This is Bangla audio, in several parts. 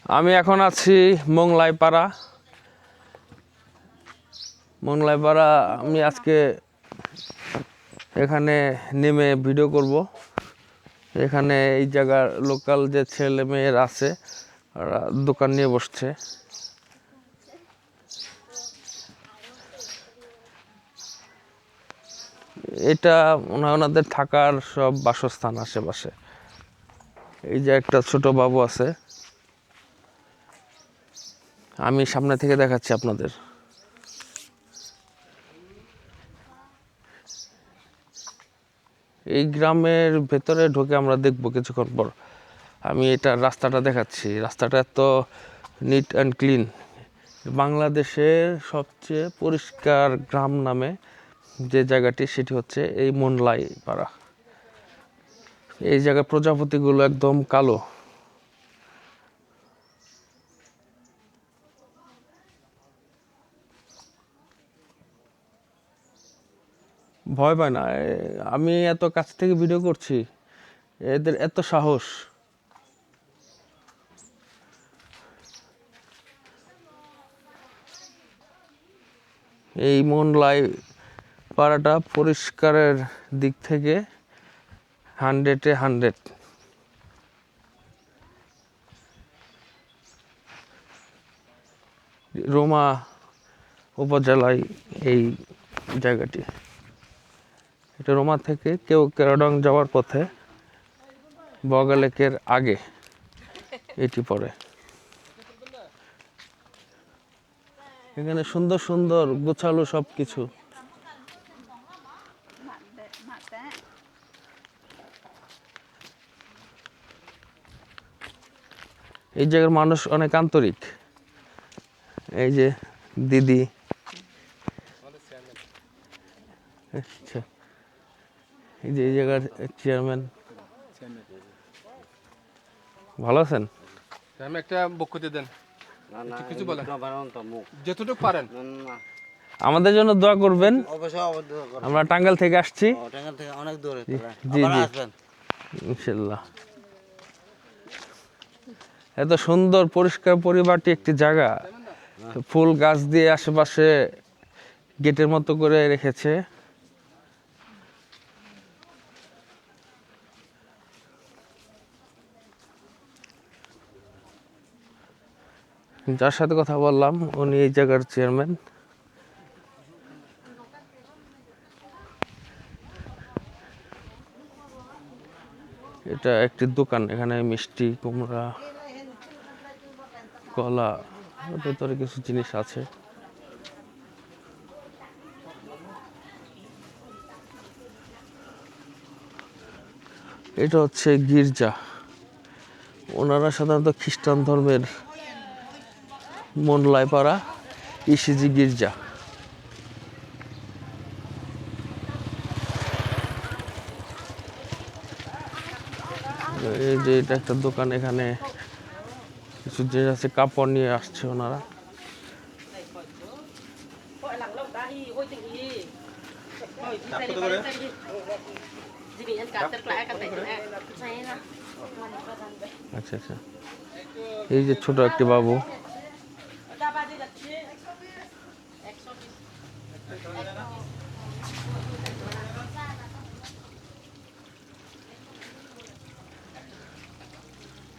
আমি এখন আছি মোংলাইপাড়া। আমি আজকে এখানে নেমে ভিডিও করব। এখানে এই জায়গার লোকাল যে ছেলে মেয়ের আছে ওরা দোকান নিয়ে বসছে। এটা ওনাদের থাকার সব বাসস্থান আশেপাশে। এই যে একটা ছোট বাবু আছে, আমি সামনে থেকে দেখাচ্ছি আপনাদের। এই গ্রামের ভেতরে ঢুকে আমরা দেখব কিছুক্ষণ পর। আমি এটা রাস্তাটা দেখাচ্ছি। রাস্তাটা এত নিট অ্যান্ড ক্লিন। বাংলাদেশের সবচেয়ে পরিষ্কার গ্রাম নামে যে জায়গাটি সেটি হচ্ছে এই মোংলাইপাড়া। এই জায়গায় প্রজাপতিগুলো একদম কালো। ভয় পায় না। আমি এত কাছ থেকে ভিডিও করছি, এদের এত সাহস। এই মোংলাইপাড়াটা পরিষ্কারের দিক থেকে 100-এ 100। রোমা উপজেলায় এই জায়গাটি। এটা রোমা থেকে কেওক্রাডং যাওয়ার পথে বগালেকের আগে এটি পড়ে। এখানে সুন্দর সুন্দর গোছালো সব কিছু। এই জায়গার মানুষ অনেক আন্তরিক। এই যে দিদি, আচ্ছা, এই যে এই জায়গার চেয়ারম্যান। ভালো আছেন? আমি একটা বক্তব্য দেন, কিছু বলেন যতটুকু পারেন। আমাদের জন্য দোয়া করবেন। আমরা টাঙ্গাইল থেকে আসছি। অনেক দূরে, জি জি, ইনশাল্লাহ। এত সুন্দর পরিষ্কার পরিপাটি একটি জায়গা, ফুল গাছ দিয়ে আশেপাশে গেটের মতো করে রেখেছে। যার সাথে কথা বললাম উনি এই জায়গার চেয়ারম্যান। এটা একটি দোকান। এখানে মিষ্টি কুমড়া, কলা, ভেতরে কিছু জিনিস আছে। এটা হচ্ছে গির্জা। ওনারা সাধারণত খ্রিস্টান ধর্মের। মোংলাইপাড়া ইসিজি গির্জা। এই যে এটা একটা দোকান। এখানে কিছু জিনিস আছে, কাপড় নিয়ে আসছে ওনারা। আচ্ছা আচ্ছা, এই যে ছোট একটি বাবু।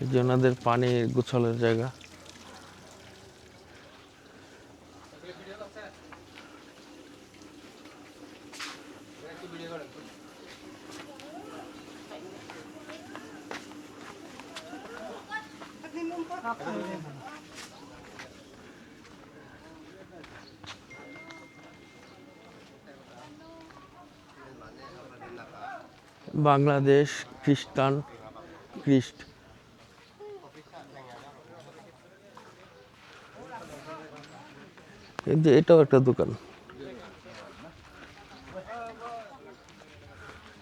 এই যে ওনাদের পানি গোছলের জায়গা। বাংলাদেশ খ্রিস্টান খ্রিস্ট। এই যে এটাও একটা দোকান।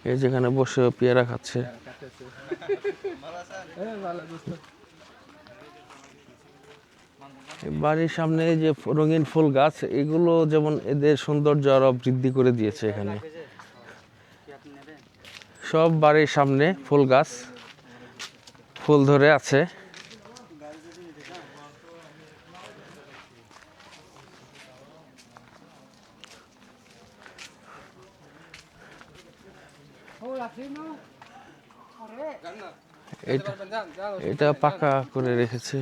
এই যেখানে বসে পেয়ারা খাচ্ছে। বাড়ির সামনে যে রঙিন ফুল গাছ, এগুলো যেমন এদের সৌন্দর্য আরো বৃদ্ধি করে দিয়েছে। এখানে সব বাড়ির সামনে ফুল গাছ, ফুল ধরে আছে। এটা এটা পাকা করে রেখেছে।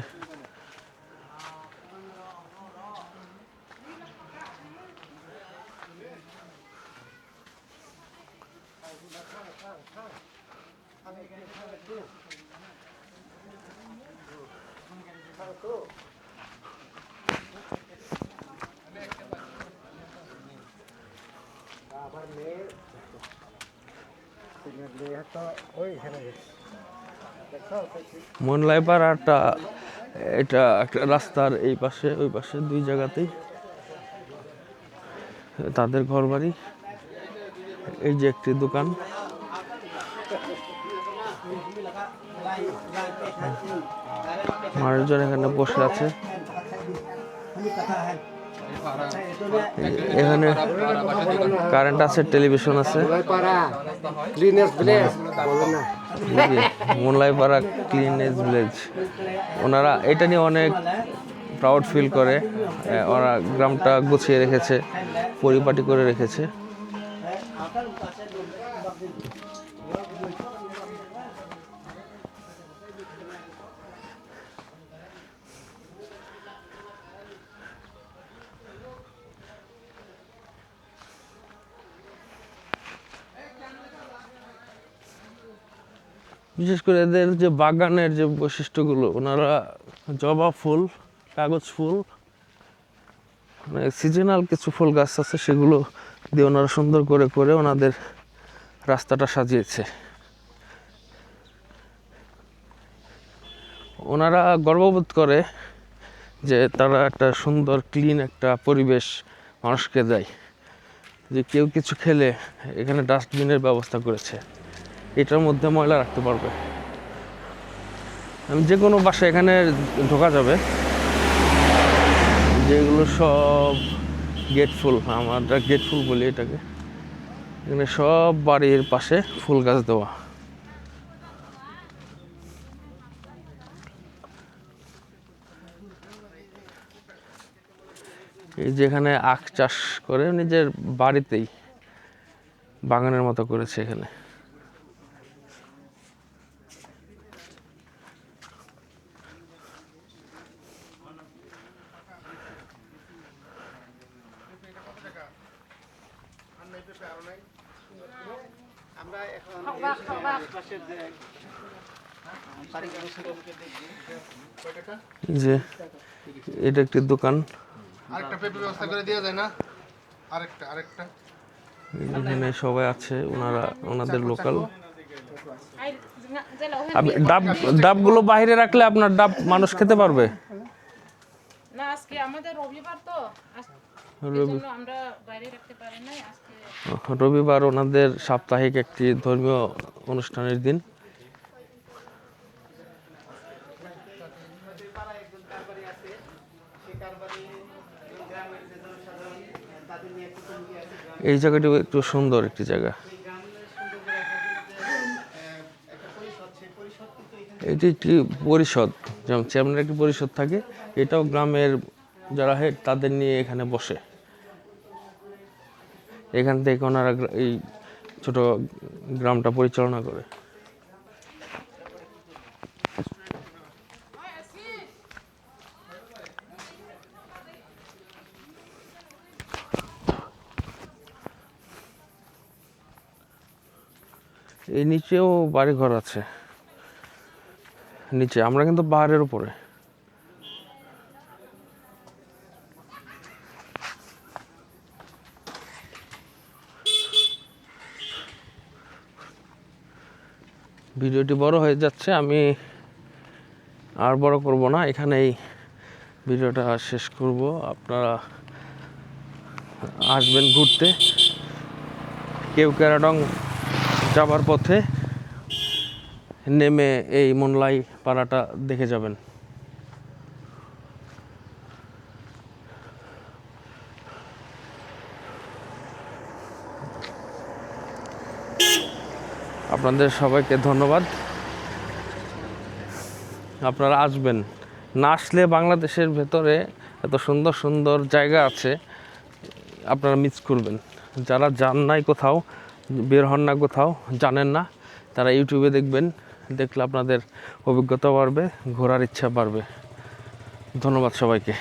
মনলাই পাড়াটা এটা একটা রাস্তার এই পাশে ওই পাশে দুই জায়গাতেই তাদের ঘরবাড়ি। এই যে একটি দোকান, মানুষজন এখানে বসে আছে। এখানে কারেন্ট আছে, টেলিভিশন আছে। মোল্লাইপাড়া ক্লিনেস ভিলেজ, ওনারা এটা নিয়ে অনেক প্রাউড ফিল করে। ওরা গ্রামটা গুছিয়ে রেখেছে, পরিপাটি করে রেখেছে। বিশেষ করে এদের যে বাগানের যে বৈশিষ্ট্যগুলো, ওনারা জবা ফুল, কাগজ ফুল, মানে সিজনাল কিছু ফুল গাছ আছে, সেগুলো দিয়ে ওনারা সুন্দর করে করে ওনাদের রাস্তাটা সাজিয়েছে। ওনারা গর্ববোধ করে যে তারা একটা সুন্দর ক্লিন একটা পরিবেশ মানুষকে দেয়। যে কেউ কিছু খেলে এখানে ডাস্টবিনের ব্যবস্থা করেছে, এটার মধ্যে ময়লা রাখতে পারবে। আমি যে কোনো বাসায় এখানে ঢোকা যাবে, যেগুলো সব গেট ফুল, আমরা গেট ফুল বলি এটাকে। এখানে সব বাড়ির পাশে ফুল গাছ দেওয়া। এই যেখানে আখ চাষ করে নিজের বাড়িতেই বাগানের মতো করেছে এখানে। যে এটা একটি দোকান, আরেকটা পেপে ব্যবস্থা করে দেওয়া যায় না? আরেকটা এখানে সবাই আছে, ওনারা ওনাদের লোকাল। ডাব ডাবগুলো বাইরে রাখলে আপনার ডাব মানুষ খেতে পারবে না। আজকে আমাদের রবিবার তো, এজন্য আমরা বাইরে রাখতে পারি না। আজকে রবিবার ওনাদের সাপ্তাহিক একটি ধর্মীয় অনুষ্ঠানের দিন। এই জায়গাটি একটু সুন্দর একটি জায়গা। এটি একটি পরিষদ, যেমন চেয়ারম্যানের একটি পরিষদ থাকে, এটাও গ্রামের যারা হেড তাদের নিয়ে এখানে বসে। এখান থেকে ওনারা এই ছোট গ্রামটা পরিচালনা করে। এই নিচেও বাড়ি ঘর আছে, নিচে। আমরা কিন্তু পাহাড়ের উপরে। ভিডিওটি বড় হয়ে যাচ্ছে, আমি আর বড় করব না, এখানেই ভিডিওটা শেষ করব। আপনারা আসবেন ঘুরতে, কেওক্রাডং যাবার পথে নেমে এই মোনলাই পাড়াটা দেখে যাবেন। আপনাদের সবাইকে ধন্যবাদ। আপনারা আসবেন, না আসলে বাংলাদেশের ভেতরে এত সুন্দর সুন্দর জায়গা আছে, আপনারা মিস করবেন। যারা যান নাই কোথাও, বের হন না কোথাও, জানেন না, তারা ইউটিউবে দেখবেন, দেখলে আপনাদের অভিজ্ঞতা বাড়বে, ঘোরার ইচ্ছা বাড়বে। ধন্যবাদ সবাইকে।